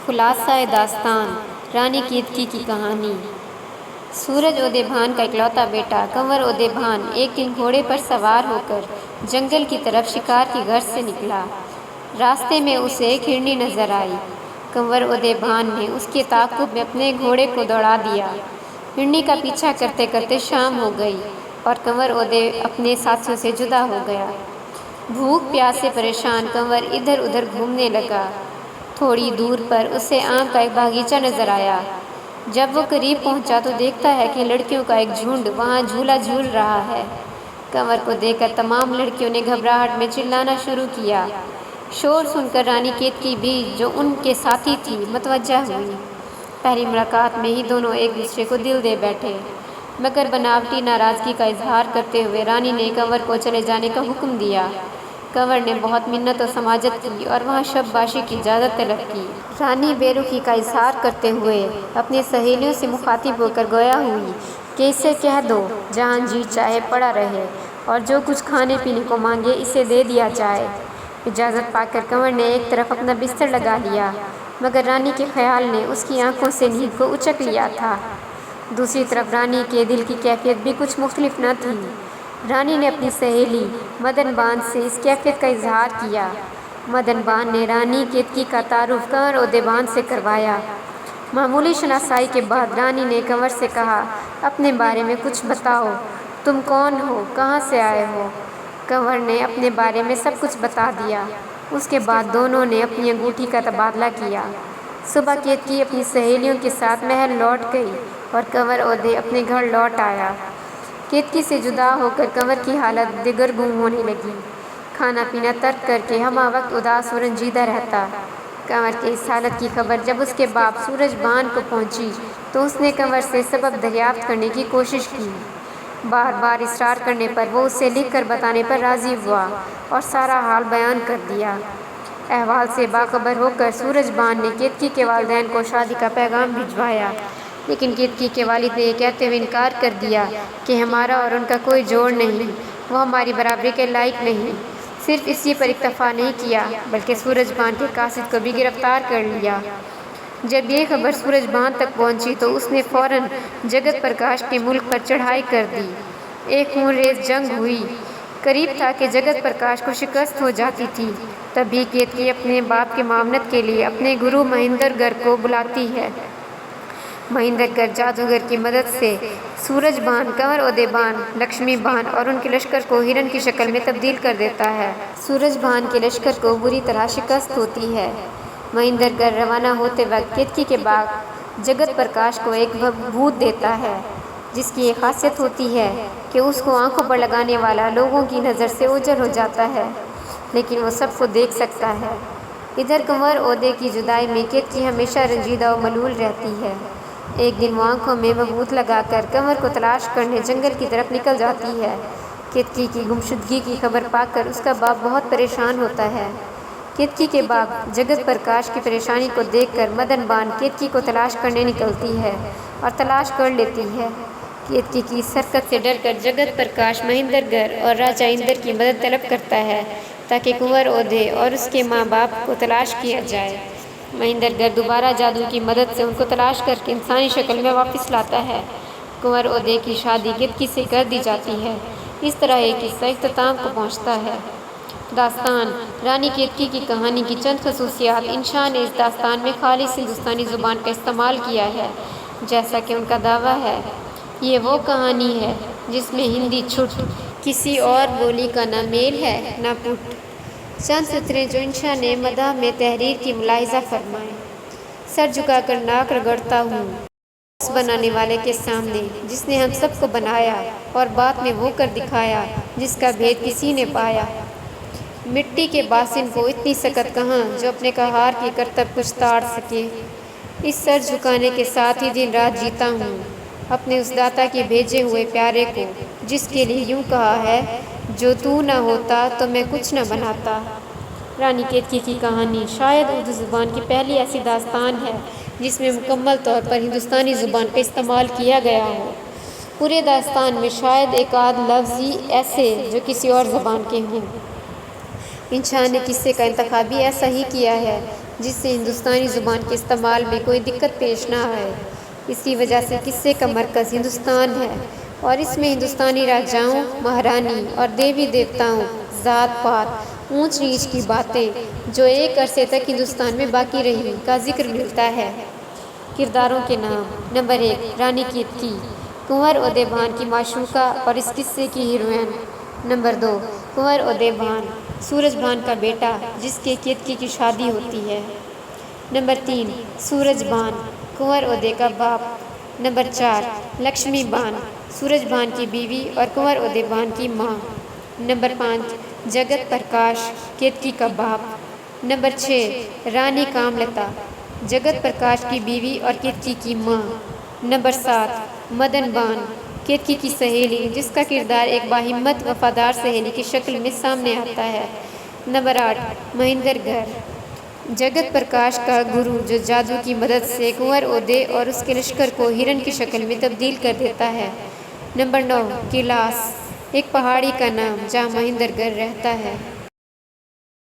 خلاصہ داستان رانی کیتکی کی کہانی۔ سورج ادے بھان کا اکلوتا بیٹا کنور ادے بھان ایک دن گھوڑے پر سوار ہو کر جنگل کی طرف شکار کی غرض سے نکلا۔ راستے میں اسے ایک ہرنی نظر آئی۔ کنور ادے بھان نے اس کے تعاقب میں اپنے گھوڑے کو دوڑا دیا۔ ہرنی کا پیچھا کرتے کرتے شام ہو گئی اور کنور ادے اپنے ساتھیوں سے جدا ہو گیا۔ بھوک پیاس سے پریشان کنور ادھر ادھر گھومنے لگا۔ تھوڑی دور پر اسے آم کا ایک باغیچہ نظر آیا۔ جب وہ قریب پہنچا تو دیکھتا ہے کہ لڑکیوں کا ایک جھنڈ وہاں جھولا جھول رہا ہے۔ کنور کو دیکھ کر تمام لڑکیوں نے گھبراہٹ میں چلانا شروع کیا۔ شور سن کر رانی کیتکی بھی جو ان کے ساتھی تھی متوجہ ہوئی۔ پہلی ملاقات میں ہی دونوں ایک دوسرے کو دل دے بیٹھے، مگر بناوٹی ناراضگی کا اظہار کرتے ہوئے رانی نے کنور کو چلے جانے کا حکم دیا۔ کنور نے بہت منت و سماجت کی اور وہاں شب باشی کی اجازت طلب کی۔ رانی بے رخی کا اظہار کرتے ہوئے اپنی سہیلیوں سے مخاطب ہو کر گویا ہوئی کہ اسے کہہ دو جہاں جی چاہے پڑا رہے اور جو کچھ کھانے پینے کو مانگے اسے دے دیا جائے۔ اجازت پا کر کنور نے ایک طرف اپنا بستر لگا لیا، مگر رانی کے خیال نے اس کی آنکھوں سے نیند کو اچک لیا تھا۔ دوسری طرف رانی کے دل کی کیفیت بھی کچھ مختلف نہ تھی۔ رانی نے اپنی سہیلی مدن بان سے اس کیفیت کا اظہار کیا۔ مدن بان نے رانی کیتکی کا تعارف کنور ادے بھان سے کروایا۔ معمولی شناسائی کے بعد رانی نے کنور سے کہا، اپنے بارے میں کچھ بتاؤ، تم کون ہو، کہاں سے آئے ہو؟ کنور نے اپنے بارے میں سب کچھ بتا دیا۔ اس کے بعد دونوں نے اپنی انگوٹھی کا تبادلہ کیا۔ صبح کیتکی اپنی سہیلیوں کے ساتھ محل لوٹ گئی اور کنور ادے اپنے گھر لوٹ آیا۔ کیتکی سے جدا ہو کر کنور کی حالت دگرگوں ہونے لگی۔ کھانا پینا ترک کر کے ہمہ وقت اداس و رنجیدہ رہتا۔ کنور کے اس حالت کی خبر جب اس کے باپ سورج بان کو پہنچی تو اس نے کنور سے سبب دریافت کرنے کی کوشش کی۔ بار بار اصرار کرنے پر وہ اسے لکھ کر بتانے پر راضی ہوا اور سارا حال بیان کر دیا۔ احوال سے باخبر ہو کر سورج بان نے کیتکی کے والدین کو شادی کا پیغام بھجوایا، لیکن کیتکی کے والد نے یہ کہتے ہوئے انکار کر دیا کہ ہمارا اور ان کا کوئی جوڑ نہیں، وہ ہماری برابری کے لائق نہیں۔ صرف اسی پر اکتفا نہیں کیا بلکہ سورج بان کے قاصد کو بھی گرفتار کر لیا۔ جب یہ خبر سورج بان تک پہنچی تو اس نے فوراً جگت پرکاش کے ملک پر چڑھائی کر دی۔ ایک خون ریز جنگ ہوئی۔ قریب تھا کہ جگت پرکاش کو شکست ہو جاتی تھی۔ تبھی کیتکی اپنے باپ کی معاونت کے لیے اپنے گرو مہندر گر کو بلاتی ہے۔ مہندر گر جادوگر کی مدد سے سورج بان، کنور ادے بان، لکشمی بان اور ان کے لشکر کو ہرن کی شکل میں تبدیل کر دیتا ہے۔ سورج بان کے لشکر کو بری طرح شکست ہوتی ہے۔ مہندر گر روانہ ہوتے وقت کیتکی کے باپ جگت پرکاش کو ایک بھوت دیتا ہے، جس کی یہ خاصیت ہوتی ہے کہ اس کو آنکھوں پر لگانے والا لوگوں کی نظر سے اوجھل ہو جاتا ہے، لیکن وہ سب کو دیکھ سکتا ہے۔ ادھر کنور ادے کی جدائی میں کیتکی ہمیشہ رنجیدہ و ملول رہتی ہے۔ ایک دن وہ آنکھوں میں بھوت لگا کر کنور کو تلاش کرنے جنگل کی طرف نکل جاتی ہے۔ کیتکی کی گمشدگی کی خبر پا کر اس کا باپ بہت پریشان ہوتا ہے۔ کیتکی کے باپ جگت پرکاش کی پریشانی کو دیکھ کر مدن بان کیتکی کو تلاش کرنے نکلتی ہے اور تلاش کر لیتی ہے۔ کیتکی کی اس حرکت سے ڈر کر جگت پرکاش مہندر گر اور راجا اندر کی مدد طلب کرتا ہے تاکہ کنور ادے اور اس کے ماں باپ کو تلاش کیا جائے۔ مہندر گر دوبارہ جادو کی مدد سے ان کو تلاش کر کے انسانی شکل میں واپس لاتا ہے۔ کنور ادے کی شادی کیتکی سے کر دی جاتی ہے۔ اس طرح یہ قصہ اختتام کو پہنچتا ہے۔ داستان رانی کیتکی کی کہانی کی چند خصوصیات۔ انشا نے اس داستان میں خالص ہندوستانی زبان کا استعمال کیا ہے، جیسا کہ ان کا دعویٰ ہے۔ یہ وہ کہانی ہے جس میں ہندی چھٹ کسی اور بولی کا نہ میل ہے نہ پٹ۔ چند سطریں جو انشا نے مداح میں تحریر کی ملاحظہ فرمائیں۔ سر جھکا کر ناک رگڑتا ہوں اس بنانے والے کے سامنے جس نے ہم سب کو بنایا اور بعد میں وہ کر دکھایا جس کا بھید کسی نے پایا۔ مٹی کے باسن کو اتنی سکت کہاں جو اپنے قہار کی کرتب کچھ تاڑ سکے۔ اس سر جھکانے کے ساتھ ہی دن رات جیتا ہوں اپنے اس داتا کے بھیجے ہوئے پیارے کو، جس کے لیے یوں کہا ہے، جو تو نہ ہوتا تو میں کچھ نہ بناتا۔ رانی کیتکی کی کہانی شاید اردو زبان کی پہلی ایسی داستان ہے جس میں مکمل طور پر ہندوستانی زبان کا استعمال کیا گیا ہو۔ پورے داستان میں شاید ایک آدھ لفظ ہی ایسے جو کسی اور زبان کے ہوں۔ انشا نے قصے کا انتخاب بھی ایسا ہی کیا ہے جس سے ہندوستانی زبان کے استعمال میں کوئی دقت پیش نہ آئے۔ اسی وجہ سے قصے کا مرکز ہندوستان ہے اور اس میں ہندوستانی راجاؤں، مہارانی اور دیوی دیوتاؤں، ذات پات، اونچ نیچ کی باتیں جو ایک عرصے تک ہندوستان میں باقی رہیں کا ذکر ملتا ہے۔ کرداروں کے نام: نمبر 1، رانی کیتکی، کنور ادے بھان کی معشوقہ اور اس قصے کی ہیروئن۔ نمبر 2، کنور ادے بھان، سورج بھان کا بیٹا جس کے کیتکی کی شادی ہوتی ہے۔ نمبر 3، سورج بھان، کنور ادے کا باپ۔ نمبر 4، لکشمی بان، سورج بھان کی بیوی اور کنور ادے بھان کی ماں۔ نمبر 5، جگت پرکاش، کیتکی کا باپ۔ نمبر 6، رانی کاملتا، جگت پرکاش کی بیوی اور کیتکی کی ماں۔ نمبر 7، مدن بان، کیتکی کی سہیلی جس کا کردار ایک باہمت وفادار سہیلی کی شکل میں سامنے آتا ہے۔ نمبر 8، مہندر گڑھ، جگت پرکاش کا گرو جو جادو کی مدد سے کنور ادے اور اس کے لشکر کو ہرن کی شکل میں تبدیل کر دیتا ہے۔ نمبر 9، کیلاس، ایک پہاڑی کا نام جہاں مہندر گڑھ رہتا ہے۔